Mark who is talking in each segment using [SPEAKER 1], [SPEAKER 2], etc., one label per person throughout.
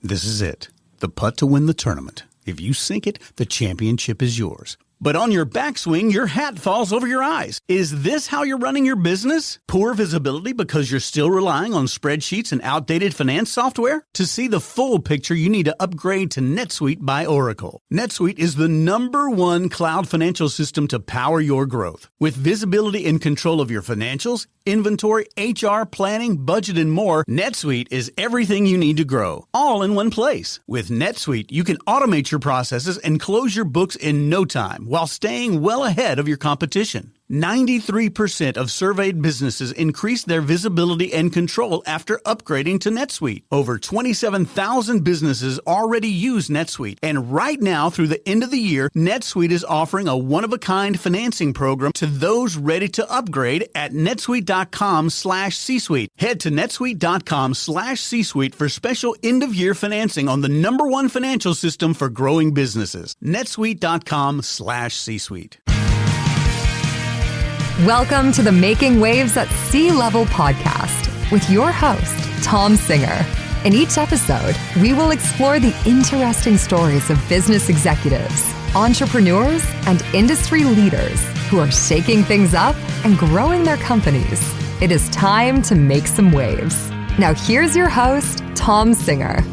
[SPEAKER 1] This is it. The putt to win the tournament. If you sink it, the championship is yours. But on your backswing, your hat falls over your eyes. Is this how you're running your business? Poor visibility because you're still relying on spreadsheets and outdated finance software? To see the full picture, you need to upgrade to NetSuite by Oracle. NetSuite is the #1 cloud financial system to power your growth. With visibility and control of your financials, inventory, HR, planning, budget, and more, NetSuite is everything you need to grow, all in one place. With NetSuite, you can automate your processes and close your books in no time while staying well ahead of your competition. 93% of surveyed businesses increased their visibility and control after upgrading to NetSuite. Over 27,000 businesses already use NetSuite. And right now, through the end of the year, NetSuite is offering a one-of-a-kind financing program to those ready to upgrade at netsuite.com/C-Suite. Head to netsuite.com/C-Suite for special end-of-year financing on the #1 financial system for growing businesses. netsuite.com/C-Suite.
[SPEAKER 2] Welcome to the Making Waves at Sea Level podcast with your host, Tom Singer. In each episode, we will explore the interesting stories of business executives, entrepreneurs, and industry leaders who are shaking things up and growing their companies. It is time to make some waves. Now here's your host, Tom Singer.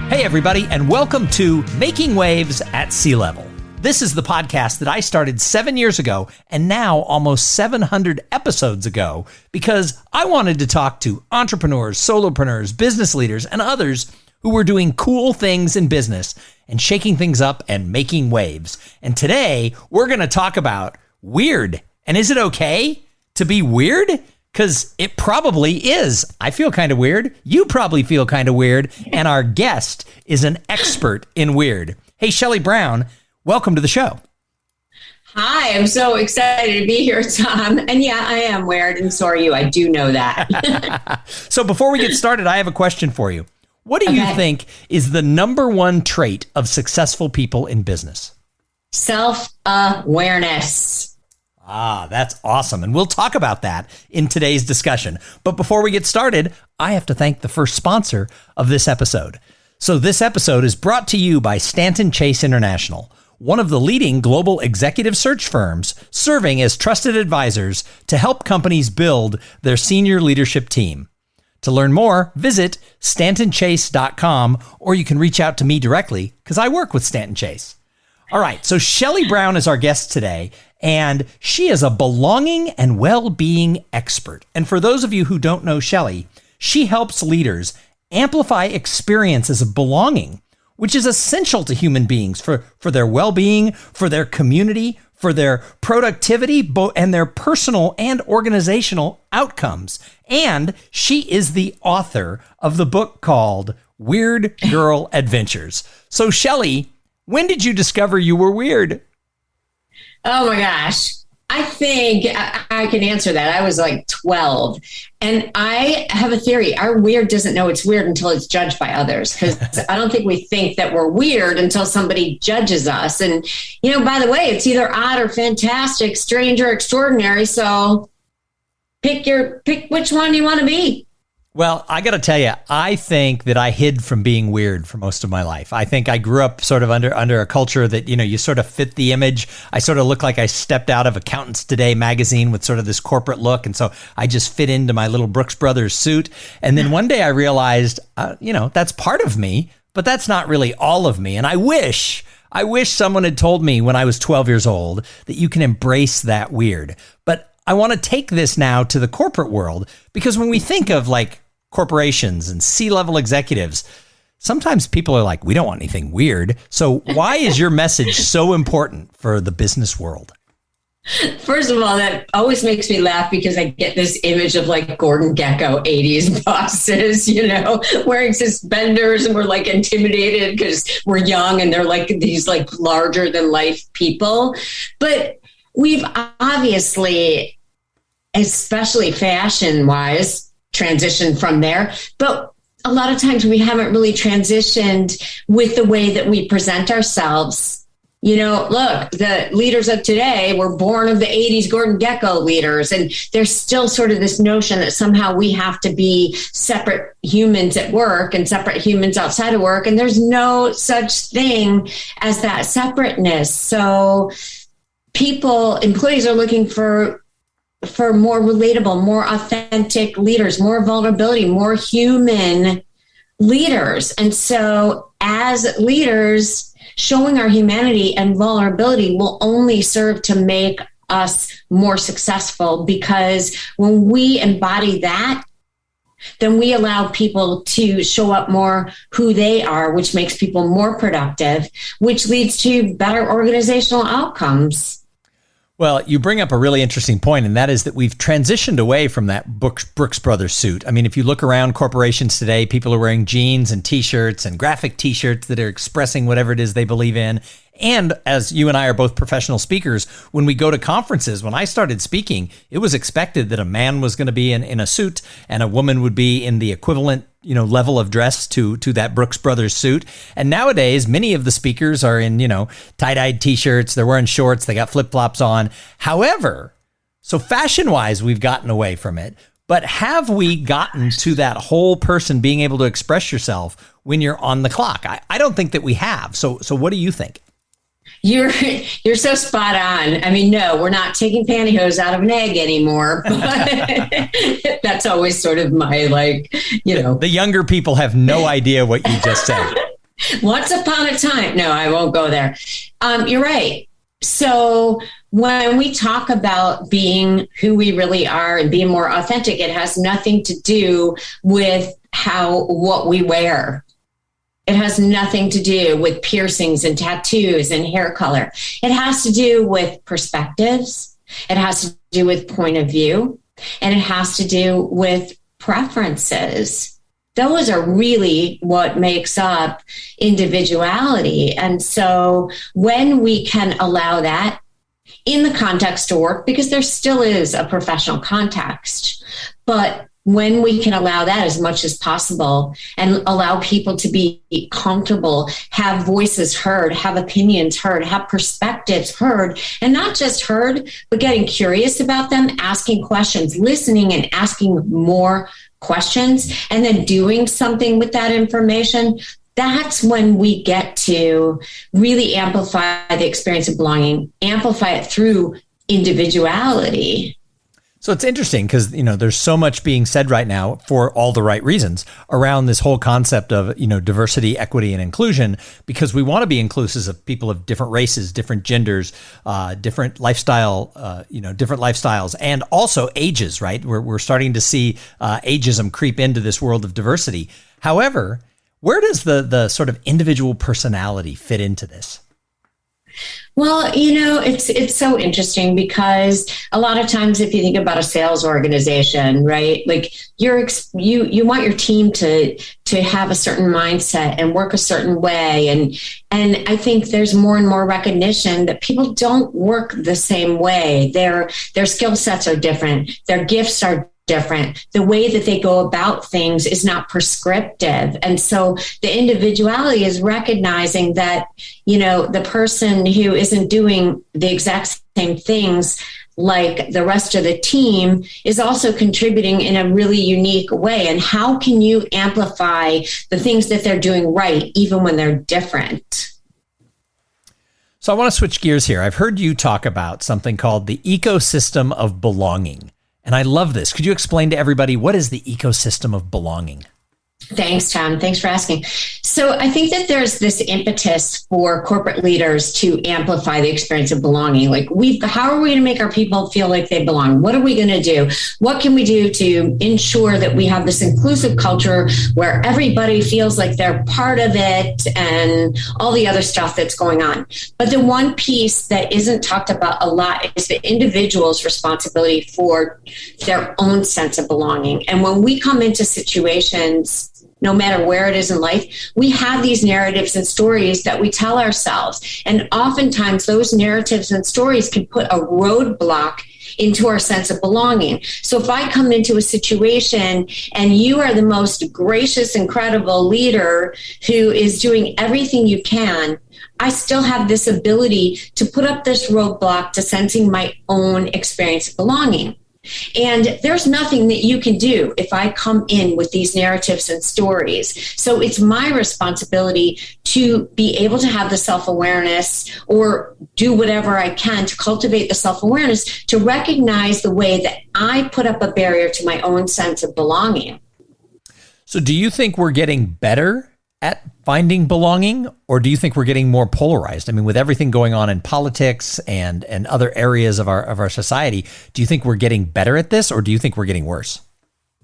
[SPEAKER 3] Hey everybody, and welcome to Making Waves at Sea Level. This is the podcast that I started 7 years ago and now almost 700 episodes ago because I wanted to talk to entrepreneurs, solopreneurs, business leaders, and others who were doing cool things in business and shaking things up and making waves. And today we're going to talk about weird. And is it okay to be weird? Because it probably is. I feel kind of weird. You probably feel kind of weird. And our guest is an expert in weird. Hey, Shelley Brown. Welcome to the show.
[SPEAKER 4] Hi, I'm so excited to be here, Tom. And yeah, I am weird, and so are you. I do know that.
[SPEAKER 3] So before we get started, I have a question for you. What do you think is the #1 trait of successful people in business?
[SPEAKER 4] Self-awareness.
[SPEAKER 3] Ah, that's awesome. And we'll talk about that in today's discussion. But before we get started, I have to thank the first sponsor of this episode. So this episode is brought to you by Stanton Chase International, one of the leading global executive search firms serving as trusted advisors to help companies build their senior leadership team. To learn more, visit stantonchase.com, or you can reach out to me directly because I work with Stanton Chase. All right, so Shelley Brown is our guest today, and she is a belonging and well-being expert. And for those of you who don't know Shelley, she helps leaders amplify experiences of belonging, which is essential to human beings for their well-being, for their community, for their productivity, and their personal and organizational outcomes. And she is the author of the book called Weird Girl Adventures. So Shelley, when did you discover you were weird?
[SPEAKER 4] Oh my gosh. I think I can answer that. I was like 12. And I have a theory. Our weird doesn't know it's weird until it's judged by others. Because I don't think we think that we're weird until somebody judges us. And, by the way, it's either odd or fantastic, strange or extraordinary. So pick which one you want to be.
[SPEAKER 3] Well, I got to tell you, I think that I hid from being weird for most of my life. I think I grew up sort of under a culture that, you sort of fit the image. I sort of look like I stepped out of Accountants Today magazine with sort of this corporate look. And so I just fit into my little Brooks Brothers suit. And then one day I realized, that's part of me, but that's not really all of me. And I wish someone had told me when I was 12 years old that you can embrace that weird. But I want to take this now to the corporate world, because when we think of like corporations and C-level executives, sometimes people are like, we don't want anything weird. So why is your message so important for the business world?
[SPEAKER 4] First of all, that always makes me laugh because I get this image of like Gordon Gekko 80s bosses, wearing suspenders, and we're like intimidated because we're young and they're like these like larger than life people. But we've obviously, especially fashion wise, transitioned from there. But a lot of times we haven't really transitioned with the way that we present ourselves Look, the leaders of today were born of the 80s Gordon Gekko leaders. And there's still sort of this notion that somehow we have to be separate humans at work and separate humans outside of work. And there's no such thing as that separateness. So employees are looking for more relatable, more authentic leaders, more vulnerability, more human leaders. And so as leaders, showing our humanity and vulnerability will only serve to make us more successful, because when we embody that, then we allow people to show up more who they are, which makes people more productive, which leads to better organizational outcomes.
[SPEAKER 3] Well, you bring up a really interesting point, and that is that we've transitioned away from that Brooks Brothers suit. I mean, if you look around corporations today, people are wearing jeans and T-shirts and graphic T-shirts that are expressing whatever it is they believe in. And as you and I are both professional speakers, when we go to conferences, when I started speaking, it was expected that a man was going to be in a suit and a woman would be in the equivalent level of dress to that Brooks Brothers suit. And nowadays, many of the speakers are in, tie-dyed T-shirts, they're wearing shorts, they got flip-flops on. However, so fashion-wise, we've gotten away from it. But have we gotten to that whole person being able to express yourself when you're on the clock? I don't think that we have. So what do you think?
[SPEAKER 4] You're so spot on. I mean, no, we're not taking pantyhose out of an egg anymore. But that's always sort of my
[SPEAKER 3] The younger people have no idea what you just said.
[SPEAKER 4] Once upon a time. No, I won't go there. You're right. So when we talk about being who we really are and being more authentic, it has nothing to do with what we wear. It has nothing to do with piercings and tattoos and hair color. It has to do with perspectives. It has to do with point of view. And it has to do with preferences. Those are really what makes up individuality. And so when we can allow that in the context of work, because there still is a professional context, but when we can allow that as much as possible and allow people to be comfortable, have voices heard, have opinions heard, have perspectives heard, and not just heard, but getting curious about them, asking questions, listening and asking more questions, and then doing something with that information, that's when we get to really amplify the experience of belonging, amplify it through individuality.
[SPEAKER 3] So it's interesting because, there's so much being said right now for all the right reasons around this whole concept of, diversity, equity, and inclusion, because we want to be inclusive of people of different races, different genders, different different lifestyles, and also ages, right? We're starting to see ageism creep into this world of diversity. However, where does the sort of individual personality fit into this?
[SPEAKER 4] Well, it's so interesting because a lot of times if you think about a sales organization, right, like you want your team to have a certain mindset and work a certain way. And I think there's more and more recognition that people don't work the same way. Their skill sets are different. Their gifts are different. The way that they go about things is not prescriptive. And so the individuality is recognizing that, the person who isn't doing the exact same things like the rest of the team is also contributing in a really unique way. And how can you amplify the things that they're doing right, even when they're different?
[SPEAKER 3] So I want to switch gears here. I've heard you talk about something called the ecosystem of belonging. And I love this. Could you explain to everybody, what is the ecosystem of belonging?
[SPEAKER 4] Thanks, Tom. Thanks for asking. So I think that there's this impetus for corporate leaders to amplify the experience of belonging. Like, how are we going to make our people feel like they belong? What are we going to do? What can we do to ensure that we have this inclusive culture where everybody feels like they're part of it and all the other stuff that's going on? But the one piece that isn't talked about a lot is the individual's responsibility for their own sense of belonging. And when we come into situations, no matter where it is in life, we have these narratives and stories that we tell ourselves. And oftentimes those narratives and stories can put a roadblock into our sense of belonging. So if I come into a situation and you are the most gracious, incredible leader who is doing everything you can, I still have this ability to put up this roadblock to sensing my own experience of belonging. And there's nothing that you can do if I come in with these narratives and stories. So it's my responsibility to be able to have the self-awareness or do whatever I can to cultivate the self-awareness to recognize the way that I put up a barrier to my own sense of belonging.
[SPEAKER 3] So do you think we're getting better at finding belonging, or do you think we're getting more polarized? I mean, with everything going on in politics and other areas of our society, do you think we're getting better at this, or do you think we're getting worse?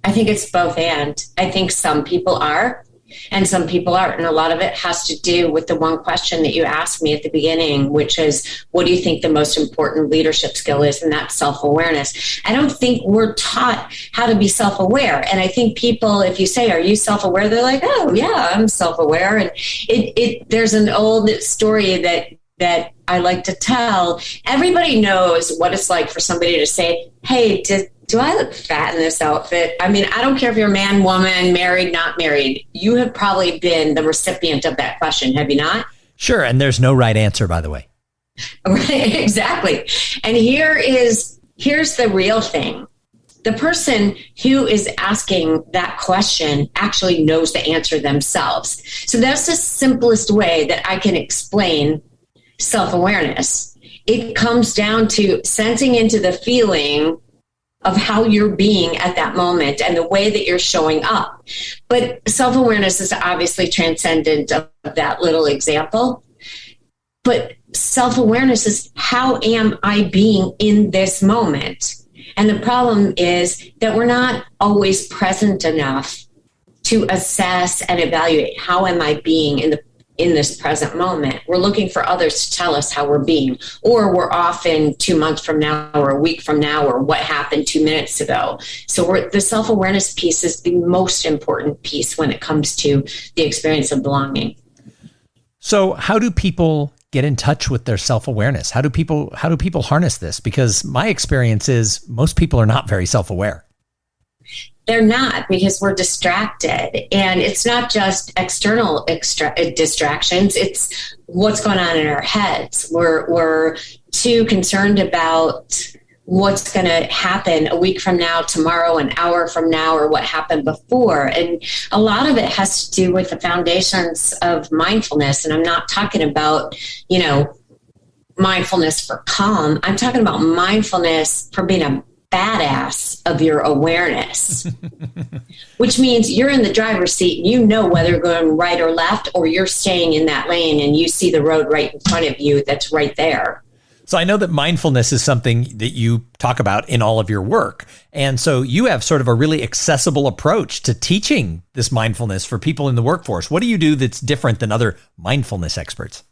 [SPEAKER 4] I think it's both and. I think some people are and some people aren't. And a lot of it has to do with the one question that you asked me at the beginning, which is, what do you think the most important leadership skill is? And that's self-awareness. I don't think we're taught how to be self-aware. And I think people, if you say, are you self-aware? They're like, oh yeah, I'm self-aware. And there's an old story that I like to tell. Everybody knows what it's like for somebody to say, hey, do I look fat in this outfit? I mean, I don't care if you're a man, woman, married, not married. You have probably been the recipient of that question, have you not?
[SPEAKER 3] Sure, and there's no right answer, by the way.
[SPEAKER 4] Right, exactly. And here's the real thing. The person who is asking that question actually knows the answer themselves. So that's the simplest way that I can explain self-awareness. It comes down to sensing into the feeling of how you're being at that moment and the way that you're showing up. But self-awareness is obviously transcendent of that little example. But self-awareness is, how am I being in this moment? And the problem is that we're not always present enough to assess and evaluate, how am I being in this present moment. We're looking for others to tell us how we're being, or we're often 2 months from now or a week from now, or what happened 2 minutes ago. So the self-awareness piece is the most important piece when it comes to the experience of belonging.
[SPEAKER 3] So how do people get in touch with their self-awareness? How do people harness this? Because my experience is most people are not very self-aware.
[SPEAKER 4] They're not, because we're distracted. And it's not just external distractions. It's what's going on in our heads. We're too concerned about what's going to happen a week from now, tomorrow, an hour from now, or what happened before. And a lot of it has to do with the foundations of mindfulness. And I'm not talking about, mindfulness for calm. I'm talking about mindfulness for being a badass of your awareness, which means you're in the driver's seat and you know whether you're going right or left, or you're staying in that lane and you see the road right in front of you that's right there.
[SPEAKER 3] So I know that mindfulness is something that you talk about in all of your work. And so you have sort of a really accessible approach to teaching this mindfulness for people in the workforce. What do you do that's different than other mindfulness experts?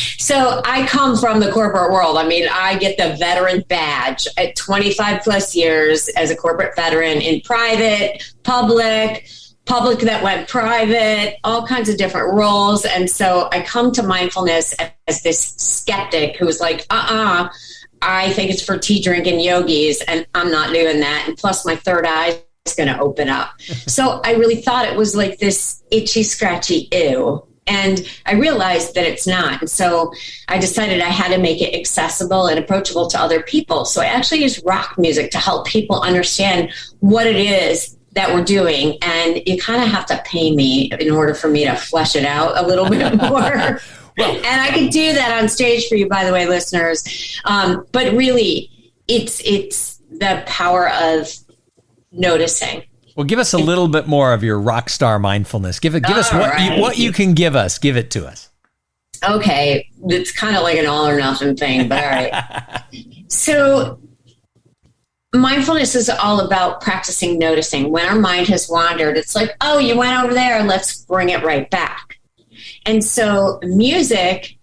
[SPEAKER 4] So I come from the corporate world. I mean, I get the veteran badge at 25 plus years as a corporate veteran in private, public that went private, all kinds of different roles. And so I come to mindfulness as this skeptic who's like, I think it's for tea drinking yogis, and I'm not doing that. And plus my third eye is going to open up. So I really thought it was like this itchy, scratchy ew. And I realized that it's not. And so I decided I had to make it accessible and approachable to other people. So I actually use rock music to help people understand what it is that we're doing. And you kind of have to pay me in order for me to flesh it out a little bit more. Well, and I can do that on stage for you, by the way, listeners. But really, it's the power of noticing.
[SPEAKER 3] Well, give us a little bit more of your rock star mindfulness. Give us what you can give us. Give it to us.
[SPEAKER 4] Okay. It's kind of like an all or nothing thing, but all right. So mindfulness is all about practicing noticing. When our mind has wandered, it's like, oh, you went over there. Let's bring it right back. And so music,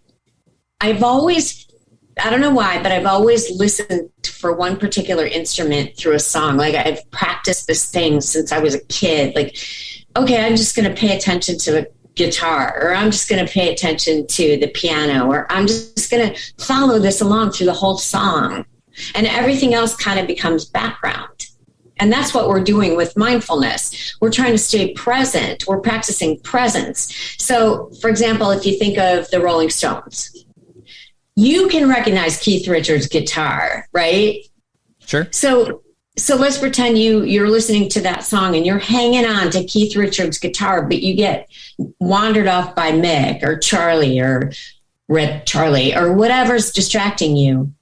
[SPEAKER 4] I don't know why, but I've always listened for one particular instrument through a song. Like, I've practiced this thing since I was a kid. Like, okay, I'm just going to pay attention to the guitar, or I'm just going to pay attention to the piano, or I'm just going to follow this along through the whole song. and everything else kind of becomes background. And that's what we're doing with mindfulness. We're trying to stay present. We're practicing presence. So, for example, if you think of the Rolling Stones, you can recognize Keith Richards' guitar, right?
[SPEAKER 3] Sure.
[SPEAKER 4] So let's pretend you're listening to that song and you're hanging on to Keith Richards' guitar, but you get wandered off by Mick or Charlie or Red Charlie or whatever's distracting you.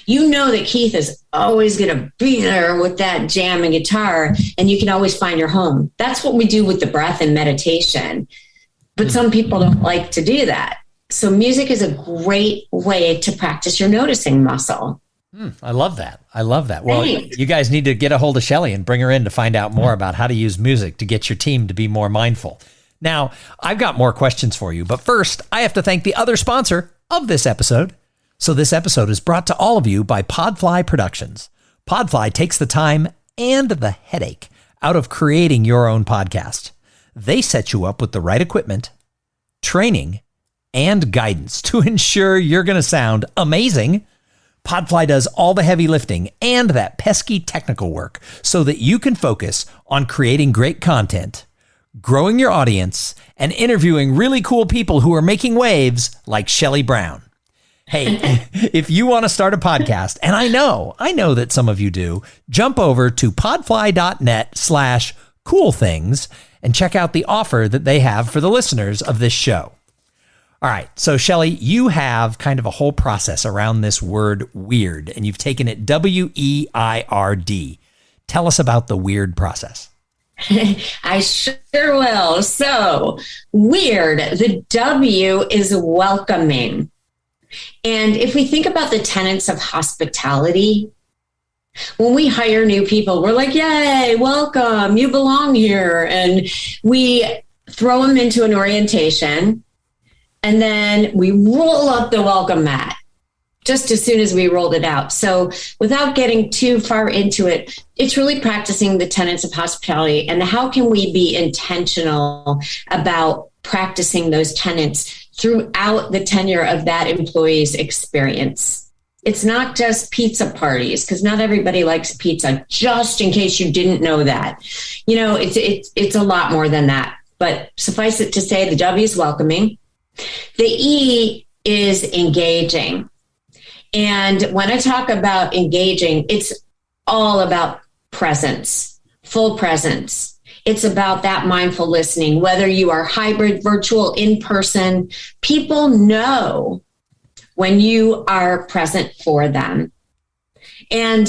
[SPEAKER 4] You know that Keith is always going to be there with that jamming guitar, and you can always find your home. That's what we do with the breath and meditation. But some people don't like to do that. So music is a great way to practice your noticing muscle.
[SPEAKER 3] I love that. I love that. Well,
[SPEAKER 4] Thanks.
[SPEAKER 3] you guys need to get a hold of Shelly and bring her in to find out more about how to use music to get your team to be more mindful. Now, I've got more questions for you, but first, I have to thank the other sponsor of this episode. So this episode is brought to all of you by Podfly Productions. Podfly takes the time and the headache out of creating your own podcast. They set you up with the right equipment, training, and guidance to ensure you're going to sound amazing. Podfly does all the heavy lifting and that pesky technical work so that you can focus on creating great content, growing your audience, and interviewing really cool people who are making waves like Shelly Brown. Hey, if you want to start a podcast, and I know that some of you do, jump over to podfly.net/cool things and check out the offer that they have for the listeners of this show. All right. So Shelly, you have kind of a whole process around this word weird, and you've taken it WEIRD. Tell us about the weird process.
[SPEAKER 4] I sure will. So weird, the W is welcoming. And if we think about the tenets of hospitality, when we hire new people, we're like, yay, welcome, you belong here. And we throw them into an orientation, and then we roll up the welcome mat just as soon as we rolled it out. So without getting too far into it, it's really practicing the tenets of hospitality and how can we be intentional about practicing those tenets throughout the tenure of that employee's experience. It's not just pizza parties, because not everybody likes pizza, just in case you didn't know that. You know, it's a lot more than that. But suffice it to say, the W is welcoming. The E is engaging. And when I talk about engaging, it's all about presence, full presence. It's about that mindful listening, whether you are hybrid, virtual, in person. People know when you are present for them. And,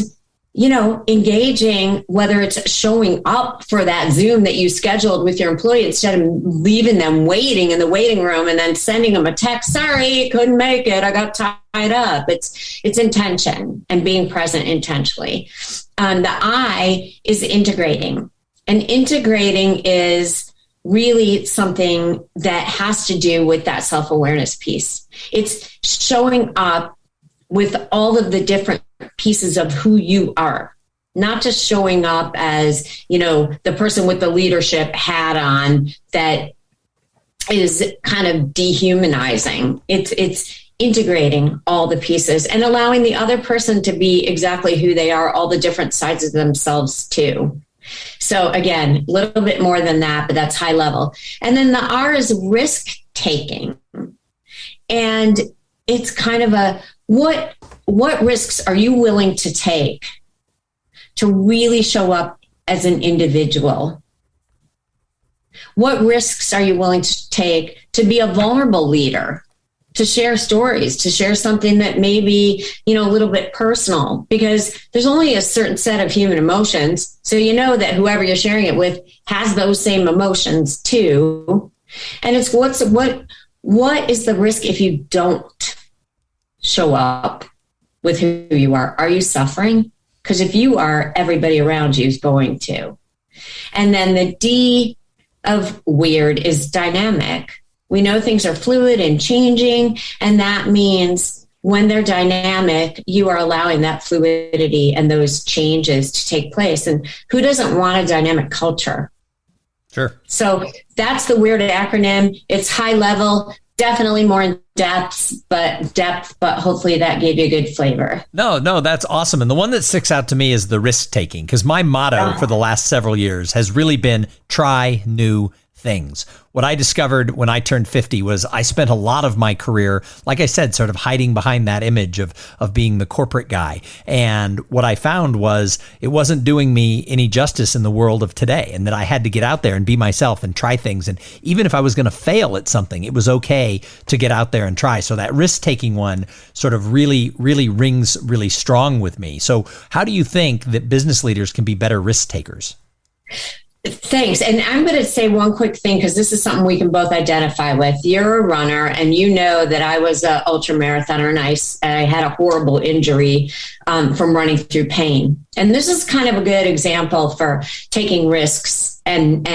[SPEAKER 4] you know, engaging, whether it's showing up for that Zoom that you scheduled with your employee instead of leaving them waiting in the waiting room and then sending them a text, sorry, couldn't make it, I got tied up. It's intention and being present intentionally. The I is integrating. And integrating is really something that has to do with that self-awareness piece. It's showing up with all of the different pieces of who you are, not just showing up as, you know, the person with the leadership hat on that is kind of dehumanizing. It's integrating all the pieces and allowing the other person to be exactly who they are, all the different sides of themselves too. So again, a little bit more than that, but that's high level. And then the R is risk taking. And it's kind of a, what risks are you willing to take to really show up as an individual? What risks are you willing to take to be a vulnerable leader? To share stories, to share something that may be, you know, a little bit personal, because there's only a certain set of human emotions. So you know that whoever you're sharing it with has those same emotions too. And it's what is the risk if you don't show up with who you are? Are you suffering? Because if you are, everybody around you is going to. And then the D of weird is dynamic. We know things are fluid and changing, and that means when they're dynamic, you are allowing that fluidity and those changes to take place. And who doesn't want a dynamic culture?
[SPEAKER 3] Sure.
[SPEAKER 4] So that's the weird acronym. It's high level. definitely more in depth, but hopefully that gave you a good flavor.
[SPEAKER 3] No, that's awesome. And the one that sticks out to me is the risk taking, because my motto for the last several years has really been try new things. What I discovered when I turned 50 was I spent a lot of my career, like I said, sort of hiding behind that image of being the corporate guy. And what I found was it wasn't doing me any justice in the world of today, and that I had to get out there and be myself and try things. And even if I was going to fail at something, it was okay to get out there and try. So that risk-taking one sort of really rings really strong with me. So how do you think that business leaders can be better risk takers?
[SPEAKER 4] Thanks. And I'm going to say one quick thing, because this is something we can both identify with. You're a runner, and you know that I was an ultra marathoner, and I had a horrible injury from running through pain. And this is kind of a good example for taking risks and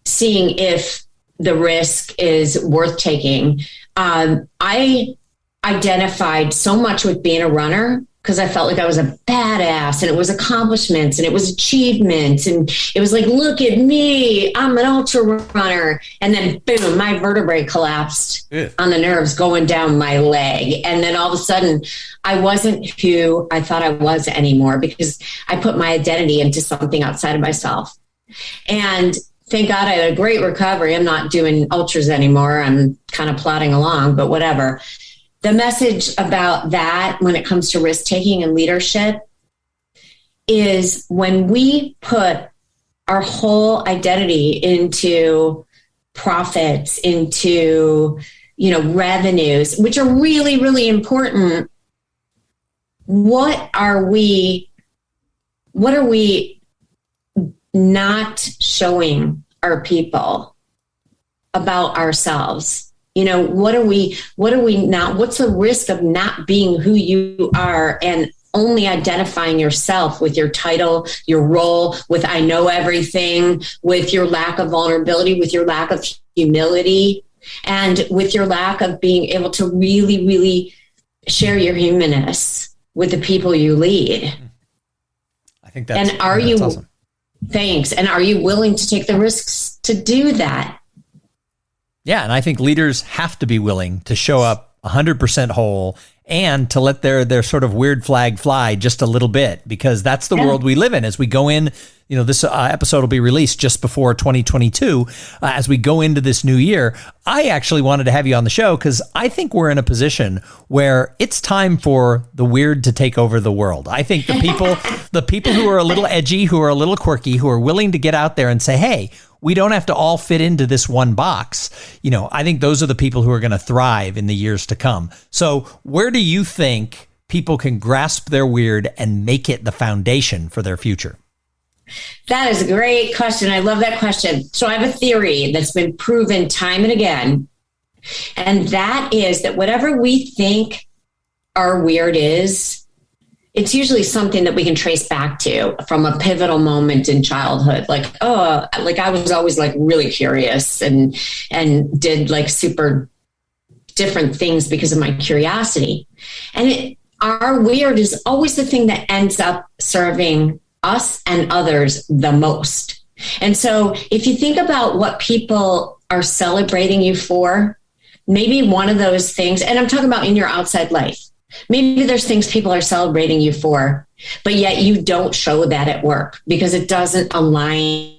[SPEAKER 4] seeing if the risk is worth taking. I identified so much with being a runner, because I felt like I was a badass, and it was accomplishments, and it was achievements, and it was like, look at me, I'm an ultra runner. And then boom, my vertebrae collapsed on the nerves going down my leg. And then all of a sudden I wasn't who I thought I was anymore, because I put my identity into something outside of myself. And thank God I had a great recovery. I'm not doing ultras anymore. I'm kind of plodding along, but whatever. The message about that when it comes to risk-taking and leadership is when we put our whole identity into profits, into, revenues, which are really, really important. What are we not showing our people about ourselves? What are we not, what's the risk of not being who you are and only identifying yourself with your title, your role, with I know everything, with your lack of vulnerability, with your lack of humility, and with your lack of being able to really, really share your humanness with the people you lead?
[SPEAKER 3] I think that's,
[SPEAKER 4] and are
[SPEAKER 3] that's
[SPEAKER 4] you,
[SPEAKER 3] awesome.
[SPEAKER 4] Thanks. And are you willing to take the risks to do that?
[SPEAKER 3] Yeah, and I think leaders have to be willing to show up 100% whole and to let their sort of weird flag fly just a little bit, because that's the world we live in as we go in. This episode will be released just before 2022. As we go into this new year, I actually wanted to have you on the show because I think we're in a position where it's time for the weird to take over the world. I think the people who are a little edgy, who are a little quirky, who are willing to get out there and say, hey, we don't have to all fit into this one box. I think those are the people who are going to thrive in the years to come. So where do you think people can grasp their weird and make it the foundation for their future?
[SPEAKER 4] That is a great question. I love that question. So I have a theory that's been proven time and again. And that is that whatever we think our weird is, it's usually something that we can trace back to from a pivotal moment in childhood. Like I was always like really curious and did like super different things because of my curiosity. And our weird is always the thing that ends up serving us and others the most. And so if you think about what people are celebrating you for, maybe one of those things, and I'm talking about in your outside life, maybe there's things people are celebrating you for, but yet you don't show that at work because it doesn't align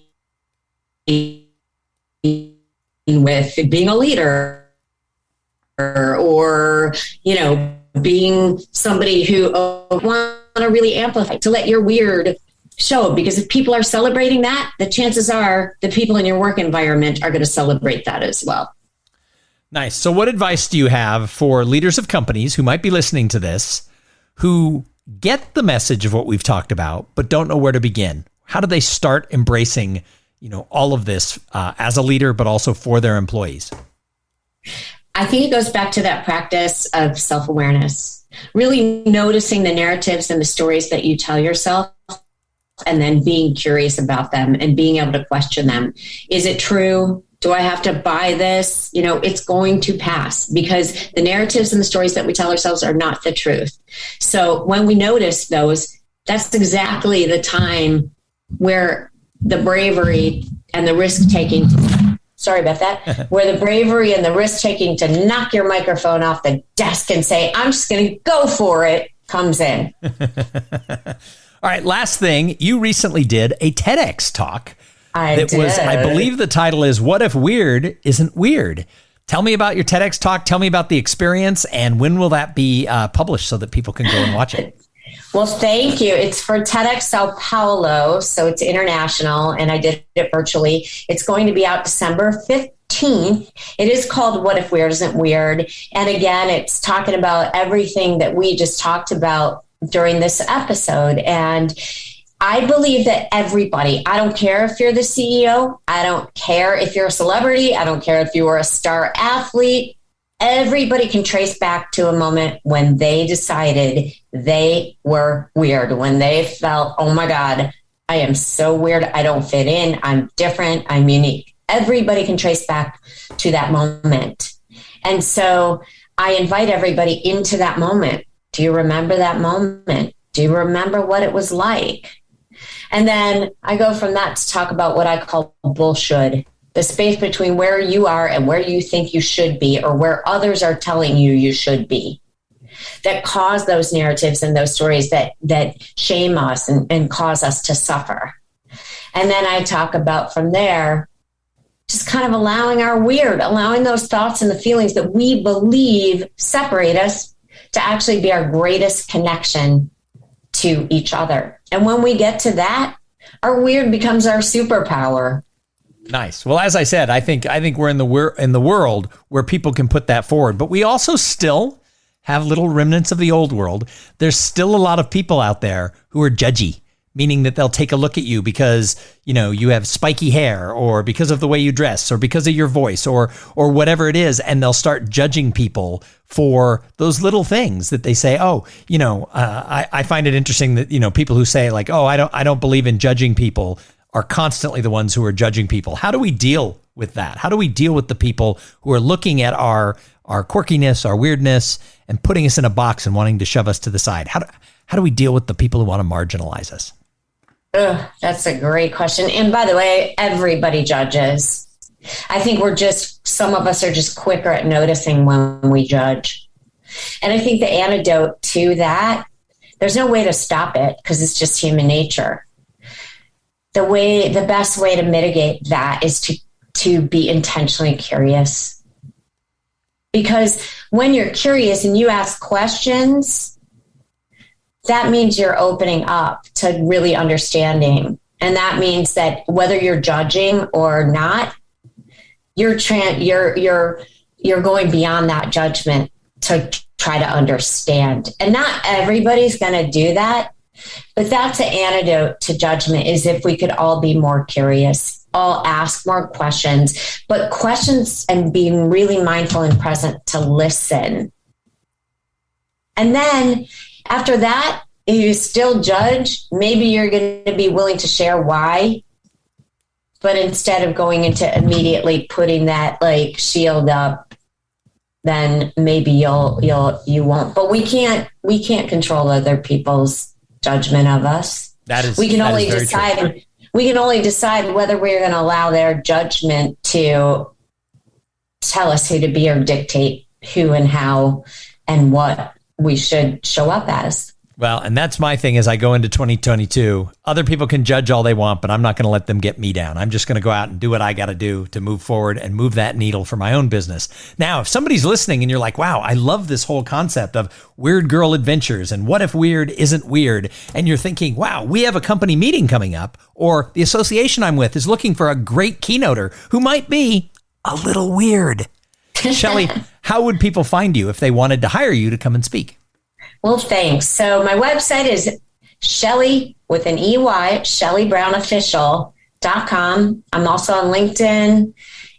[SPEAKER 4] with being a leader or, being somebody who want to really amplify, to let your weird show. Because if people are celebrating that, the chances are the people in your work environment are going to celebrate that as well.
[SPEAKER 3] Nice. So what advice do you have for leaders of companies who might be listening to this, who get the message of what we've talked about, but don't know where to begin? How do they start embracing, all of this as a leader, but also for their employees?
[SPEAKER 4] I think it goes back to that practice of self-awareness, really noticing the narratives and the stories that you tell yourself, and then being curious about them and being able to question them. Is it true? Do I have to buy this? It's going to pass, because the narratives and the stories that we tell ourselves are not the truth. So when we notice those, that's exactly the time where the bravery and the risk taking Sorry about that. Where the bravery and the risk taking to knock your microphone off the desk and say, I'm just going to go for it, comes in.
[SPEAKER 3] All right. Last thing, you recently did a TEDx talk. I believe the title is What If Weird Isn't Weird? Tell me about your TEDx talk. Tell me about the experience, and when will that be published so that people can go and watch it?
[SPEAKER 4] Well, thank you. It's for TEDx Sao Paulo, so it's international, and I did it virtually. It's going to be out December 15th. It is called What If Weird Isn't Weird? And again, it's talking about everything that we just talked about during this episode. And I believe that everybody, I don't care if you're the CEO, I don't care if you're a celebrity, I don't care if you were a star athlete, everybody can trace back to a moment when they decided they were weird, when they felt, oh my God, I am so weird, I don't fit in, I'm different, I'm unique. Everybody can trace back to that moment. And so I invite everybody into that moment. Do you remember that moment? Do you remember what it was like? And then I go from that to talk about what I call bullshit, the space between where you are and where you think you should be, or where others are telling you you should be, that cause those narratives and those stories that shame us and cause us to suffer. And then I talk about from there, just kind of allowing those thoughts and the feelings that we believe separate us to actually be our greatest connection to each other. And when we get to that, our weird becomes our superpower.
[SPEAKER 3] Nice. Well, as I said, I think we're in the world where people can put that forward, but we also still have little remnants of the old world. There's still a lot of people out there who are judgy, meaning that they'll take a look at you because, you have spiky hair, or because of the way you dress, or because of your voice, or whatever it is. And they'll start judging people for those little things that they say, I find it interesting that, people who say like, oh, I don't believe in judging people are constantly the ones who are judging people. How do we deal with that? How do we deal with the people who are looking at our quirkiness, our weirdness, and putting us in a box and wanting to shove us to the side? How do we deal with the people who want to marginalize us?
[SPEAKER 4] That's a great question. And by the way, everybody judges. I think some of us are just quicker at noticing when we judge. And I think the antidote to that, there's no way to stop it because it's just human nature. The best way to mitigate that is to be intentionally curious. Because when you're curious and you ask questions, that means you're opening up to really understanding. And that means that whether you're judging or not, you're going beyond that judgment to try to understand. And not everybody's going to do that. But that's an antidote to judgment, is if we could all be more curious, all ask more questions, but questions and being really mindful and present to listen. And then after that, if you still judge, maybe you're going to be willing to share why. But instead of going into immediately putting that like shield up, then maybe you won't. But we can't control other people's judgment of us. We can only decide whether we're going to allow their judgment to tell us who to be or dictate who and how and what we should show up as.
[SPEAKER 3] Well, and that's my thing as I go into 2022. Other people can judge all they want, but I'm not going to let them get me down. I'm just going to go out and do what I got to do to move forward and move that needle for my own business. Now, if somebody's listening and you're like, wow, I love this whole concept of weird girl adventures and what if weird isn't weird? And you're thinking, wow, we have a company meeting coming up, or the association I'm with is looking for a great keynoter who might be a little weird. Shelley, how would people find you if they wanted to hire you to come and speak?
[SPEAKER 4] Well, thanks. So my website is Shelley with an EY, ShelleyBrownOfficial.com. I'm also on LinkedIn,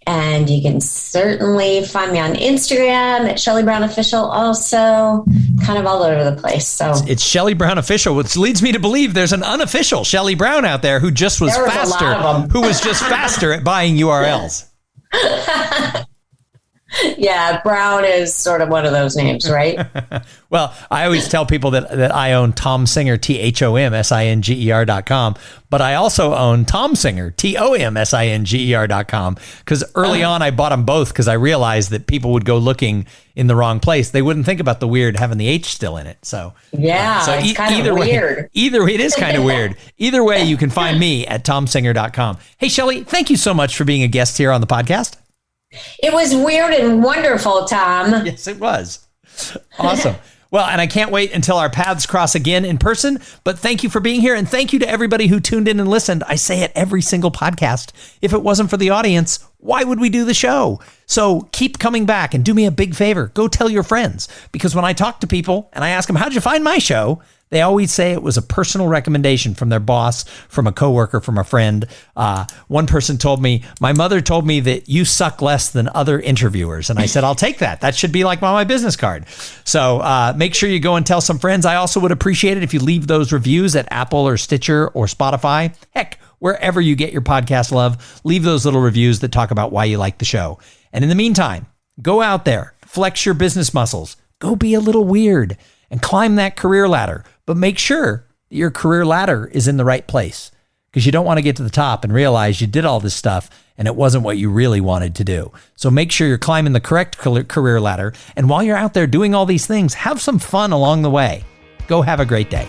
[SPEAKER 4] and you can certainly find me on Instagram at Shelley Brown Official, also kind of all over the place. So
[SPEAKER 3] it's Shelley Brown Official, which leads me to believe there's an unofficial Shelley Brown out there who just was faster at buying URLs.
[SPEAKER 4] Yeah, Brown is sort of one of those names, right?
[SPEAKER 3] Well, I always tell people that I own Tom Singer, THOMSINGER.com, but I also own Tom Singer, TOMSINGER.com, because early on I bought them both because I realized that people would go looking in the wrong place. They wouldn't think about the weird having the H still in it. So
[SPEAKER 4] yeah, it's kind of weird.
[SPEAKER 3] It is kind of weird. Either way, you can find me at TomSinger.com. Hey, Shelley, thank you so much for being a guest here on the podcast.
[SPEAKER 4] It was weird and wonderful, Tom.
[SPEAKER 3] Yes, it was. Awesome. Well, and I can't wait until our paths cross again in person, but thank you for being here. And thank you to everybody who tuned in and listened. I say it every single podcast. If it wasn't for the audience, why would we do the show? So keep coming back and do me a big favor. Go tell your friends, because when I talk to people and I ask them, how'd you find my show? They always say it was a personal recommendation from their boss, from a coworker, from a friend. One person told me, my mother told me that you suck less than other interviewers. And I said, I'll take that. That should be like on my business card. So make sure you go and tell some friends. I also would appreciate it if you leave those reviews at Apple or Stitcher or Spotify. Heck, wherever you get your podcast love, leave those little reviews that talk about why you like the show. And in the meantime, go out there, flex your business muscles, go be a little weird and climb that career ladder. But make sure that your career ladder is in the right place, because you don't want to get to the top and realize you did all this stuff and it wasn't what you really wanted to do. So make sure you're climbing the correct career ladder. And while you're out there doing all these things, have some fun along the way. Go have a great day.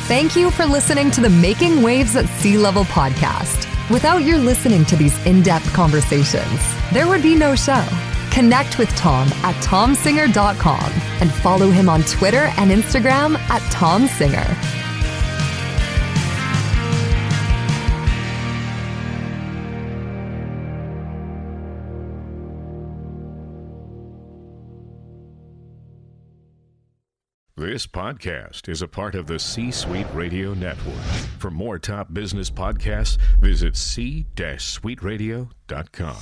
[SPEAKER 2] Thank you for listening to the Making Waves at Sea Level podcast. Without your listening to these in-depth conversations, there would be no show. Connect with Tom at TomSinger.com and follow him on Twitter and Instagram at TomSinger.
[SPEAKER 5] This podcast is a part of the C-Suite Radio Network. For more top business podcasts, visit c-suiteradio.com.